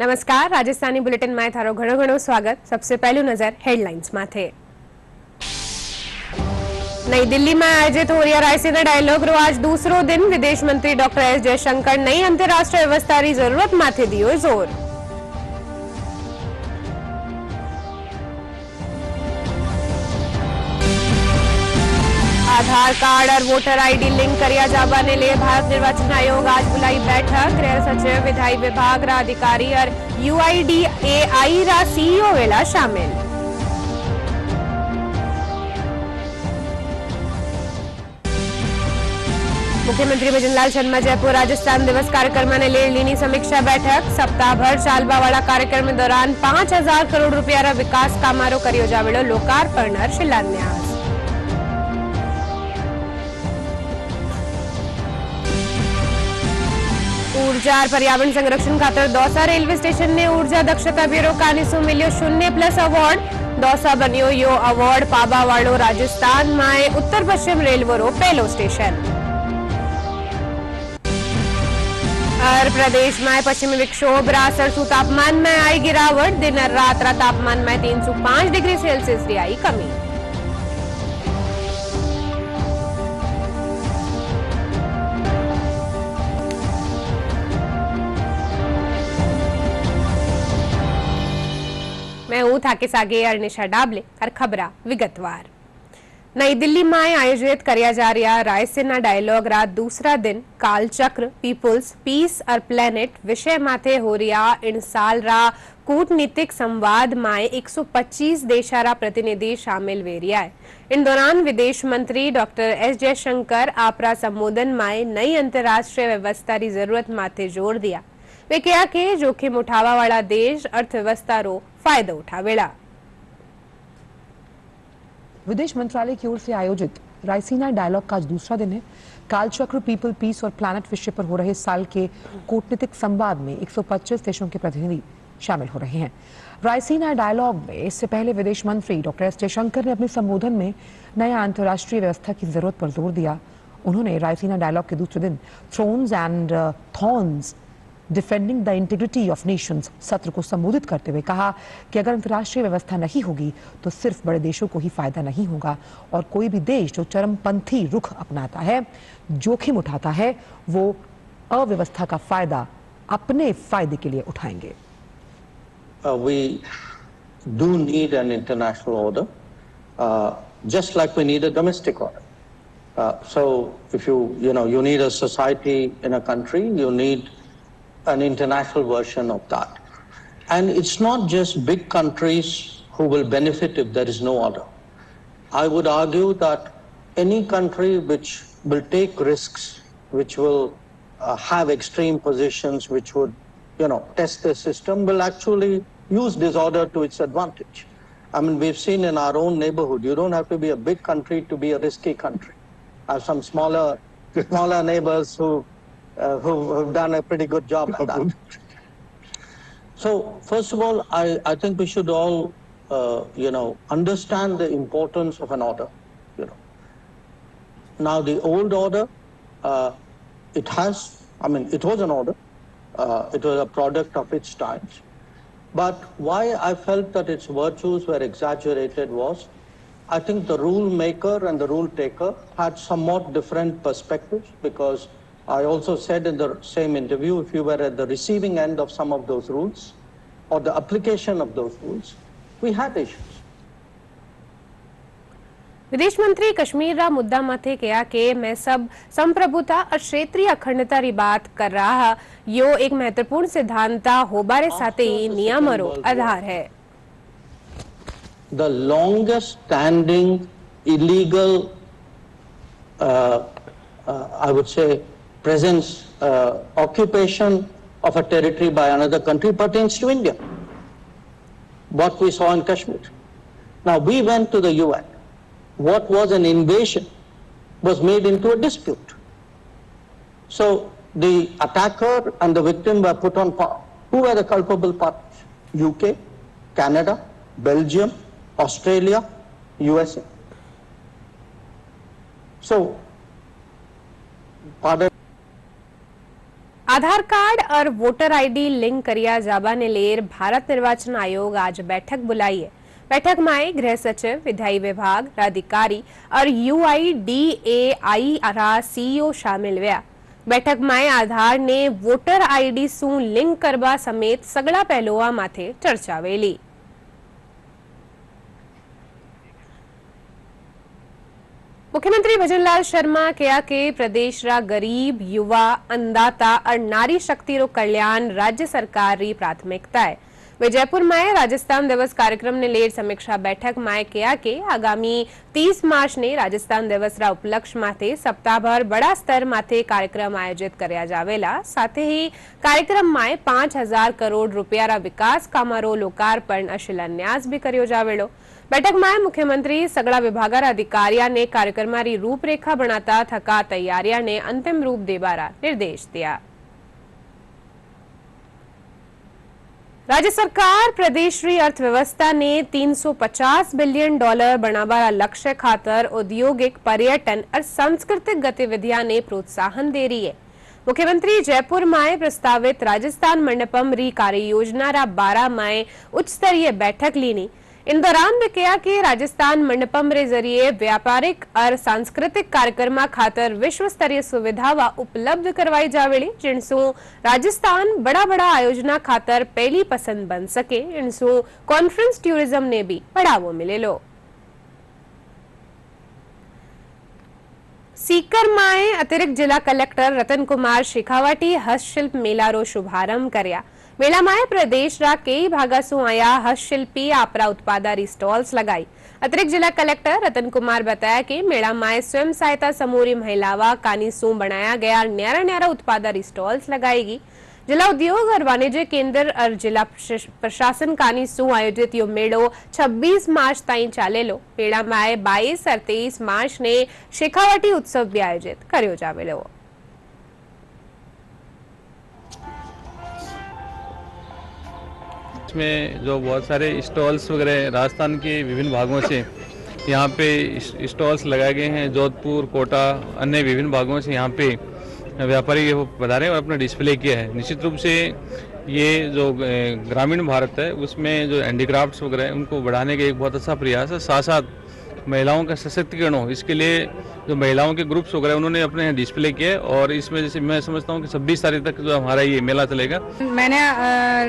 नमस्कार, राजस्थानी बुलेटिन में थारो घणो घणो स्वागत। सबसे पहलू नजर हेडलाइंस माथे। नई दिल्ली में आयोजित हो रहा रायसीना डायलॉग रो आज दूसरो दिन। विदेश मंत्री डॉक्टर एस जयशंकर नई अंतरराष्ट्रीय व्यवस्था की जरूरत माथे दियो जोर। आधार कार्ड और वोटर आईडी लिंक करिया जाने लिए भारत निर्वाचन आयोग आज बुलाई बैठक। गृह सचिव, विधायी विभाग रा अधिकारी और UIDAI रा CEO वेला शामिल। मुख्यमंत्री भजनलाल शर्मा जयपुर राजस्थान दिवस कार्यक्रम ने ले लीनी समीक्षा बैठक। सप्ताह भर चालवा वाला कार्यक्रम में दौरान 5000 करोड़ रुपया रा विकास कामारो करियो जावेलो लोकार्पण और शिलान्यास। ऊर्जा और पर्यावरण संरक्षण खातर दौसा रेलवे स्टेशन ने ऊर्जा दक्षता ब्यूरो कानिसु मिलियो 0+ अवॉर्ड। दौसा बनियो यो अवॉर्ड पाबा वालो राजस्थान में उत्तर पश्चिम रेलवे रो पहलो स्टेशन। और प्रदेश में पश्चिमी विक्षोभ रा सरसू तापमान में आई गिरावट। दिन और रात रा तापमान में 305 डिग्री सेल्सियस की आई कमी। मैं हूं थाके सागे अर्निशा डाबले और खबरा विगतवार। नई दिल्ली में आयोजित करिया जा रहा रायसीना डायलॉग रा दूसरा दिन कालचक्र पीपुल्स पीस और प्लेनेट विषय माथे हो रहा इन साल रा कूटनीतिक संवाद में 125 देशा रा प्रतिनिधि शामिल वे रहा है। इन दौरान विदेश मंत्री डॉक्टर एस जयशंकर आपरा संबोधन में नई अंतरराष्ट्रीय व्यवस्था की जरूरत माथे जोर दिया। वे कहा कि जोखिम उठावा वाला देश अर्थव्यवस्था रो फायदा उठावेला। विदेश मंत्रालय की ओर से आयोजित रायसीना डायलॉग का आज दूसरा दिन है। कालचक्र पीपल पीस और प्लैनेट विषय पर हो रहे साल के कूटनीतिक संवाद में 125 देशों के प्रतिनिधि शामिल हो रहे हैं। रायसीना डायलॉग में इससे पहले विदेश मंत्री डॉक्टर एस जयशंकर ने अपने संबोधन में नया अंतर्राष्ट्रीय व्यवस्था की जरूरत पर जोर दिया। उन्होंने रायसीना डायलॉग के दूसरे दिन thrones and thorns defending the integrity of Nations सत्र को संबोधित करते हुए कहा कि अगर अंतर्राष्ट्रीय व्यवस्था नहीं होगी तो सिर्फ बड़े देशों को ही फायदा नहीं होगा और कोई भी देश जो चरमपंथी रुख अपनाता है, जोखिम उठाता है, वो अव्यवस्था का फायदा अपने फायदे के लिए उठाएंगे। We do need an international order, just like we need a domestic order. So if you need a society in a country, you need an international version of that. And it's not just big countries who will benefit if there is no order. I would argue that any country which will take risks, which will have extreme positions, which would, test the system, will actually use disorder to its advantage. I mean, we've seen in our own neighborhood, you don't have to be a big country to be a risky country. I have some smaller neighbors who've done a pretty good job at that. So, first of all, I think we should all, understand the importance of an order. Now, the old order, it was an order. It was a product of its times. But why I felt that its virtues were exaggerated was, I think the rule maker and the rule taker had somewhat different perspectives, because I also said in the same interview, if you were at the receiving end of some of those rules or the application of those rules, we had issues. विदेश मंत्री कश्मीर रा मुद्दा माथे कहा कि मैं सब संप्रभुता और क्षेत्रीय अखंडता री बात कर रहा, यो एक महत्वपूर्ण सिद्धांता होबारे साथे ही नियमरो आधार है। The longest standing illegal, I would say, presence, occupation of a territory by another country pertains to India. What we saw in Kashmir. Now, we went to the UN. What was an invasion was made into a dispute. So, the attacker and the victim were put on par. Who were the culpable parties? UK, Canada, Belgium, Australia, USA. So, pardon. Aadhaar card और voter ID link करिया जाबा ने लेर भारत निर्वाचन आयोग आज बैठक बुलाई है। बैठक में गृह सचिव, विधायी विभाग अधिकारी और UIDAI रा CEO शामिल हुआ। बैठक में आधार ने वोटर आईडी सु लिंक करवा समेत सगड़ा पहलुओं माथे चर्चा वेली। मुख्यमंत्री भजनलाल शर्मा कहा कि प्रदेश रा गरीब, युवा, अन्नदाता और नारी शक्ति रो कल्याण राज्य सरकार री प्राथमिकता है। वे जयपुर में राजस्थान दिवस कार्यक्रम ने लेर समीक्षा बैठक में कहा कि आगामी 30 मार्च ने राजस्थान दिवस रा उपलक्ष्य माथे सप्ताह भर बड़ा स्तर माथे कार्यक्रम आयोजित करया जावेला। साथ ही कार्यक्रम में 5000 करोड़ रुपया रा विकास कामारो लोकार्पण और शिलान्यास भी कर्यो जावेलो। बैठक में मुख्यमंत्री सगड़ा विभागार अधिकारियों ने कार्यक्रम री रूपरेखा बनाता थका तैयारियां ने अंतिम रूप देवारा निर्देश दिया। राज्य सरकार प्रदेश री अर्थव्यवस्था ने 350 बिलियन डॉलर बनावारा लक्ष्य खातर औद्योगिक, पर्यटन और सांस्कृतिक गतिविधियां ने प्रोत्साहन दे रही है। मुख्यमंत्री जयपुर में प्रस्तावित राजस्थान मंडपम री कार्य योजना रा 12 में उच्च स्तरीय बैठक लीनी। इन दौरान वे कहा कि राजस्थान मंडपम रे जरिए व्यापारिक और सांस्कृतिक कार्यक्रम खातर विश्व स्तरीय सुविधावा उपलब्ध करवाई जावेली, जिनसु राजस्थान बड़ा बड़ा आयोजना खातर पहली पसंद बन सके। इनसु कॉन्फ्रेंस टूरिज्म ने भी बढ़ावो मिलेलो। सीकर में अतिरिक्त जिला कलेक्टर रतन कुमार शेखावटी हस्तशिल्प मेला रो शुभारंभ करया। मेला में प्रदेश रा कई भागा सु आया हस्तशिल्पी आपरा उत्पादारी स्टॉल्स लगाई। अतिरिक्त जिला कलेक्टर रतन कुमार बताया कि मेला में स्वयं सहायता समूह री महिलावा कानी सु बनाया गया न्यारा न्यारा उत्पादारी स्टॉल्स लगाएगी। जिला उद्योग और वाणिज्य केंद्र और जिला प्रशासन कानी सु आयोजित यो मेड़ो 26 मार्च ताई चालेलो। मेला में 22 और 23 मार्च ने शेखावटी उत्सव भी आयोजित कर्यो जावेलो। में जो बहुत सारे स्टॉल्स वगैरह राजस्थान के विभिन्न भागों से यहाँ पे स्टॉल्स लगाए गए हैं। जोधपुर, कोटा, अन्य विभिन्न भागों से यहाँ पे व्यापारी पधारे और अपना डिस्प्ले किया है। निश्चित रूप से ये जो ग्रामीण भारत है उसमें जो हैंडीक्राफ्ट्स वगैरह उनको बढ़ाने का एक बहुत अच्छा प्रयास है। साथ साथ महिलाओं का सशक्तिकरण हो, इसके लिए जो महिलाओं के ग्रुप्स वगैरह उन्होंने अपने डिस्प्ले किए और इसमें जैसे मैं समझता हूँ कि 26 तारीख तक जो हमारा ये मेला चलेगा। मैंने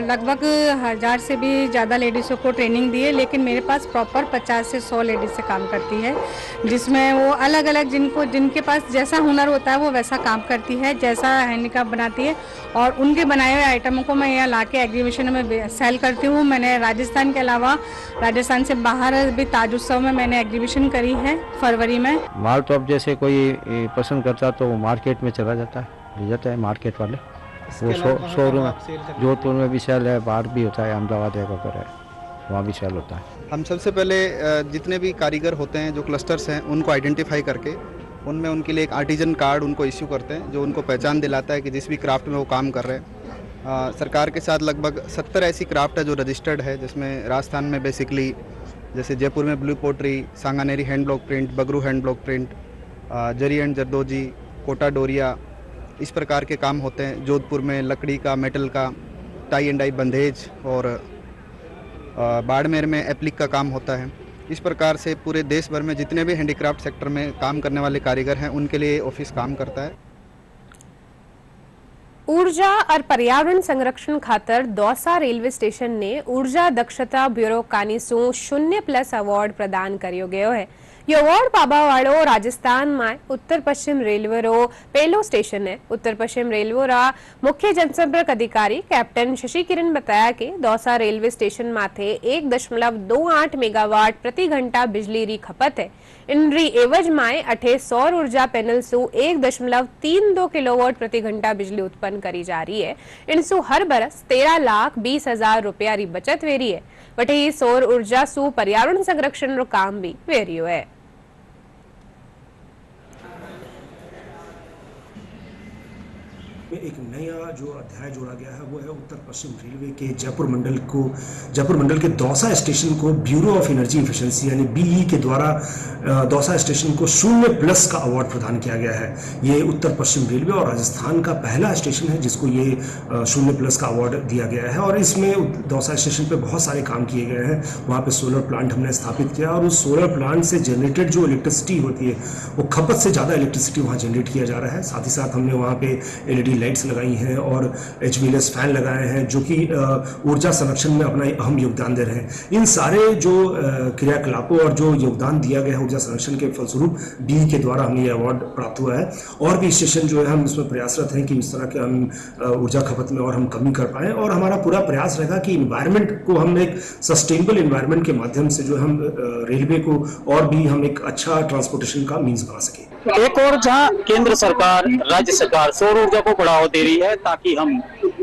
लगभग 1000 से भी ज़्यादा लेडीज़ों को ट्रेनिंग दी है, लेकिन मेरे पास प्रॉपर 50 से 100 लेडीज़ से काम करती है, जिसमें वो अलग अलग जिनके पास जैसा हुनर होता है वो वैसा काम करती है, जैसा हैंडीक्राफ्ट बनाती है और उनके बनाए हुए आइटमों को मैं यहाँ ला के एग्जीबिशन में सेल करती हूँ। मैंने राजस्थान के अलावा राजस्थान से बाहर भी ताज उत्सव में मैंने एग्जीबिशन करी है फरवरी में। माल तो अब जैसे कोई पसंद करता तो वो मार्केट में चला जाता है, ले जाता है मार्केट वाले। वो शोरूम जोधपुर में भी सेल है, बाहर भी होता है, अहमदाबाद वगैरह है, वहाँ भी सेल होता है। हम सबसे पहले जितने भी कारीगर होते हैं, जो क्लस्टर्स हैं, उनको आइडेंटिफाई करके उनमें उनके लिए एक आर्टिजन कार्ड उनको इश्यू करते हैं, जो उनको पहचान दिलाता है कि जिस भी क्राफ्ट में वो काम कर रहे हैं। सरकार के साथ लगभग 70 ऐसी क्राफ्ट है जो रजिस्टर्ड है, जिसमें राजस्थान में बेसिकली जैसे जयपुर में blue pottery, Sanganeri hand block print, Bagru hand block print, zari and zardozi, Kota Doria, इस प्रकार के काम होते हैं। जोधपुर में लकड़ी का, मेटल का, टाई एंड डाई बंधेज और बाड़मेर में एप्लिक का काम होता है। इस प्रकार से पूरे देश भर में जितने भी हैंडीक्राफ्ट सेक्टर में काम करने वाले कारीगर हैं उनके लिए ऑफिस काम करता है। ऊर्जा और पर्यावरण संरक्षण खातर दौसा रेलवे स्टेशन ने ऊर्जा दक्षता ब्यूरो कानीसू 0+ अवॉर्ड प्रदान कर्यो गयो है। ये अवॉर्ड पाबावाड़ो राजस्थान में उत्तर पश्चिम रेलवे रो पहलो स्टेशन है। उत्तर पश्चिम रेलवे रा मुख्य जनसंपर्क अधिकारी कैप्टन शशि किरण बताया कि दौसा रेलवे स्टेशन माथे 1.28 मेगावाट प्रति घंटा बिजली री खपत है। इनरी एवज में 28 सौर ऊर्जा पैनल सु 1.32 किलोवाट प्रति घंटा बिजली उत्पन्न करी जा रही है। इनसु हर बरस 13,20,000 रुपया री बचत वेरी है। वटे सौर ऊर्जा सु पर्यावरण संरक्षण रो काम भी वेरियो है। में एक नया जो अध्याय जोड़ा गया है वो है उत्तर पश्चिम रेलवे के जयपुर मंडल के दौसा स्टेशन को ब्यूरो ऑफ एनर्जी इफिशिएंसी यानी बीई के द्वारा दौसा स्टेशन को 0+ का अवार्ड प्रदान किया गया है। ये उत्तर पश्चिम रेलवे और राजस्थान का पहला स्टेशन है जिसको ये 0+ का अवार्ड दिया गया है। और इसमें दौसा स्टेशन पे बहुत सारे काम किए गए हैं। वहाँ पे सोलर प्लांट हमने स्थापित किया और उस सोलर प्लांट से जनरेटेड जो इलेक्ट्रिसिटी होती है वो खपत से ज़्यादा इलेक्ट्रिसिटी वहाँ जनरेट किया जा रहा है। साथ ही साथ हमने वहाँ पे LED लाइट्स लगाई हैं और HVLS फैन लगाए हैं जो कि ऊर्जा संरक्षण में अपना अहम योगदान दे रहे हैं। इन सारे जो क्रियाकलापों और जो योगदान दिया गया है ऊर्जा संरक्षण के फलस्वरूप BE के द्वारा हमें ये अवार्ड प्राप्त हुआ है। और भी स्टेशन जो है हम इसमें प्रयासरत हैं कि इस तरह के हम ऊर्जा खपत में और हम कमी कर पाएँ और हमारा पूरा प्रयास रहेगा कि इन्वायरमेंट को हम एक सस्टेनेबल इन्वायरमेंट के माध्यम से जो हम रेलवे को और भी हम एक अच्छा ट्रांसपोर्टेशन का मीन्स बना सके। एक और जहां केंद्र सरकार, राज्य सरकार सौर ऊर्जा को बढ़ावा दे रही है ताकि हम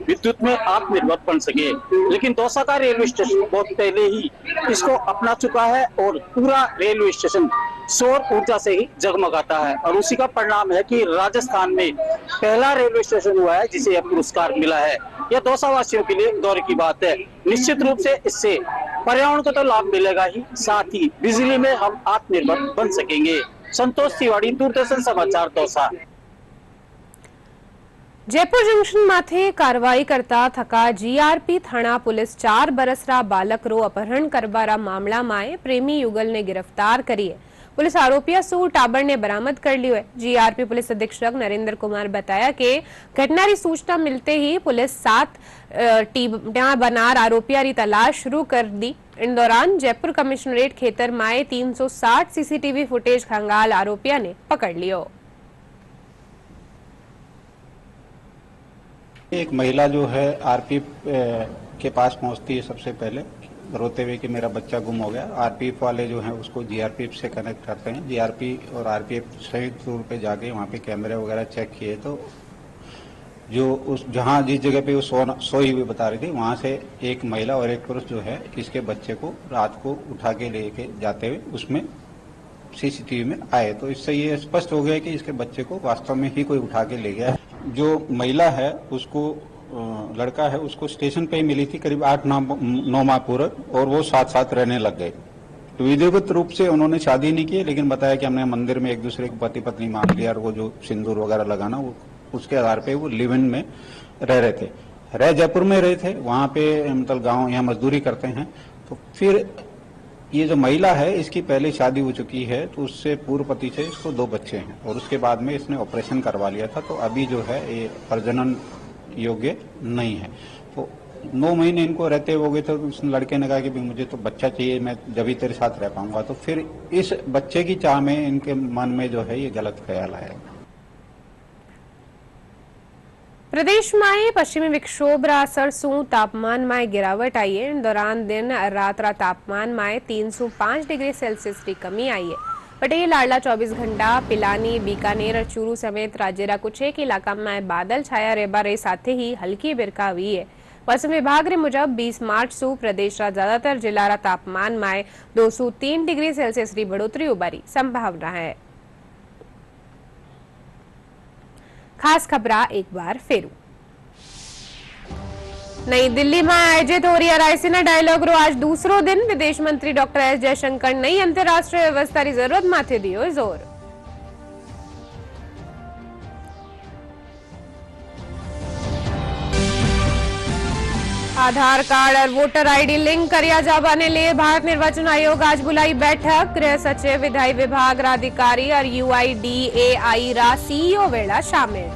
विद्युत में आत्मनिर्भर बन सके, लेकिन दौसा का रेलवे स्टेशन बहुत पहले ही इसको अपना चुका है और पूरा रेलवे स्टेशन सौर ऊर्जा से ही जगमगाता है। और उसी का परिणाम है कि राजस्थान में पहला रेलवे स्टेशन हुआ है जिसे यह पुरस्कार मिला है। यह दौसा वासियों के लिए गौरव की बात है। निश्चित रूप से इससे पर्यावरण को तो लाभ मिलेगा ही, साथ ही बिजली में हम आत्मनिर्भर बन सकेंगे। संतोष तिवारी, दूरदर्शन समाचार, दौसा। जयपुर जंक्शन माथे कारवाई करता थका GRP थाना पुलिस 4 बरसरा बालक रो अपहरण करवारा मामला में प्रेमी युगल ने गिरफ्तार करी है। पुलिस आरोपिया सू टाबर ने बरामद कर लियो है। GRP पुलिस अधीक्षक नरेंद्र कुमार बताया कि घटना की सूचना मिलते ही पुलिस 7 टीम बनार आरोपिया की तलाश शुरू कर दी। इन दौरान जयपुर कमिश्नरेट खेतर में 360 CCTV फुटेज खंगाल आरोपिया ने पकड़ लियो। एक महिला जो है RPF के पास पहुंचती है सबसे पहले रोते हुए कि मेरा बच्चा गुम हो गया। RPF वाले जो हैं उसको GRP से कनेक्ट करते हैं। GRP और RPF संयुक्त रूप पे जाके वहाँ पे कैमरे वगैरह चेक किए तो जो उस जहाँ जिस जगह पे वो सोई हुई बता रही थी वहाँ से एक महिला और एक पुरुष जो है इसके बच्चे को रात को उठा के लेके जाते हुए उसमें CCTV में आए। तो इससे ये स्पष्ट हो गया कि इसके बच्चे को वास्तव में ही कोई उठा के ले गया है। जो महिला है उसको लड़का है उसको स्टेशन पे ही मिली थी करीब 8-9 माह पूर्व और वो साथ साथ रहने लग गए। तो विधिवत रूप से उन्होंने शादी नहीं की लेकिन बताया कि हमने मंदिर में एक दूसरे को पति पत्नी मान लिया और वो जो सिंदूर वगैरह लगाना वो उसके आधार पे वो लिव इन में रह रहे थे। जयपुर में रहे थे, वहाँ पे मतलब गाँव यहाँ मजदूरी करते हैं। तो फिर ये जो महिला है इसकी पहले शादी हो चुकी है तो उससे पूर्व पति से इसको 2 बच्चे हैं और उसके बाद में इसने ऑपरेशन करवा लिया था। तो अभी जो है ये प्रजनन योग्य नहीं है। तो 9 महीने इनको रहते हो गए तो उस लड़के ने कहा कि मुझे तो बच्चा चाहिए, मैं जब ही तेरे साथ रह पाऊंगा। तो फिर इस बच्चे की चाह में इनके मन में जो है ये गलत ख्याल आया। प्रदेश में पश्चिमी विक्षोभ असर से तापमान में गिरावट आई है। इन दौरान दिन रात तापमान में 305 डिग्री सेल्सियस की कमी आई है। पटेल, लाडला 24 घंटा, पिलानी, बीकानेर और चूरू समेत राज्य का कुछ एक इलाका में बादल छाया रहबा रे साथ ही हल्की बिरका हुई है। मौसम विभाग रे मुजब 20 मार्च से प्रदेश का ज्यादातर जिला रा तापमान में 203 डिग्री सेल्सियस की बढ़ोतरी उबारी संभावना है। खास खबरा एक बार फिर नई दिल्ली में आयोजित हो रही रायसीना डायलॉग रो आज दूसरो दिन विदेश मंत्री डॉक्टर एस जयशंकर नई अंतरराष्ट्रीय व्यवस्था की जरूरत माथे दियो जोर। आधार कार्ड और वोटर ID लिंक करिया जाने लिए भारत निर्वाचन आयोग आज बुलाई बैठक। गृह सचिव, विधायी विभाग रा अधिकारी और UIDAI रा CEO वेला शामिल।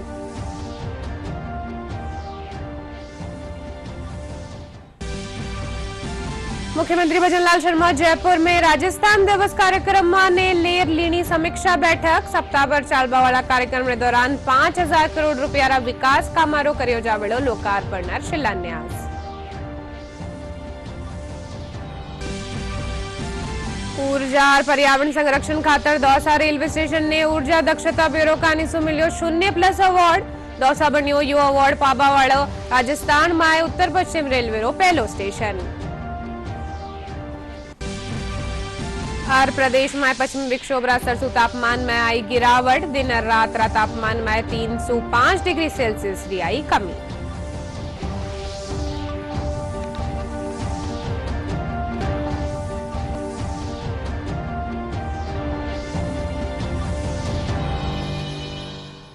मुख्यमंत्री भजनलाल शर्मा जयपुर में राजस्थान दिवस कार्यक्रम ने लेर लीनी समीक्षा बैठक। सप्ताह भर चालबा वाला कार्यक्रम के दौरान 5000 करोड़ रुपया रा विकास कामारो करियो जावेलो लोकार्पण और शिलान्यास। ऊर्जा और पर्यावरण संरक्षण खातर दौसा रेलवे स्टेशन ने ऊर्जा दक्षता ब्यूरो कानीसु मिलियो 0+ अवार्ड। दौसा बनियो युवा अवार्ड पाबा वालो राजस्थान में उत्तर पश्चिम रेलवे रो पहलो स्टेशन। और प्रदेश में पश्चिमी विक्षोभ सरसु तापमान में आई गिरावट। दिन और रात तापमान में 305 डिग्री सेल्सियस री आई कमी।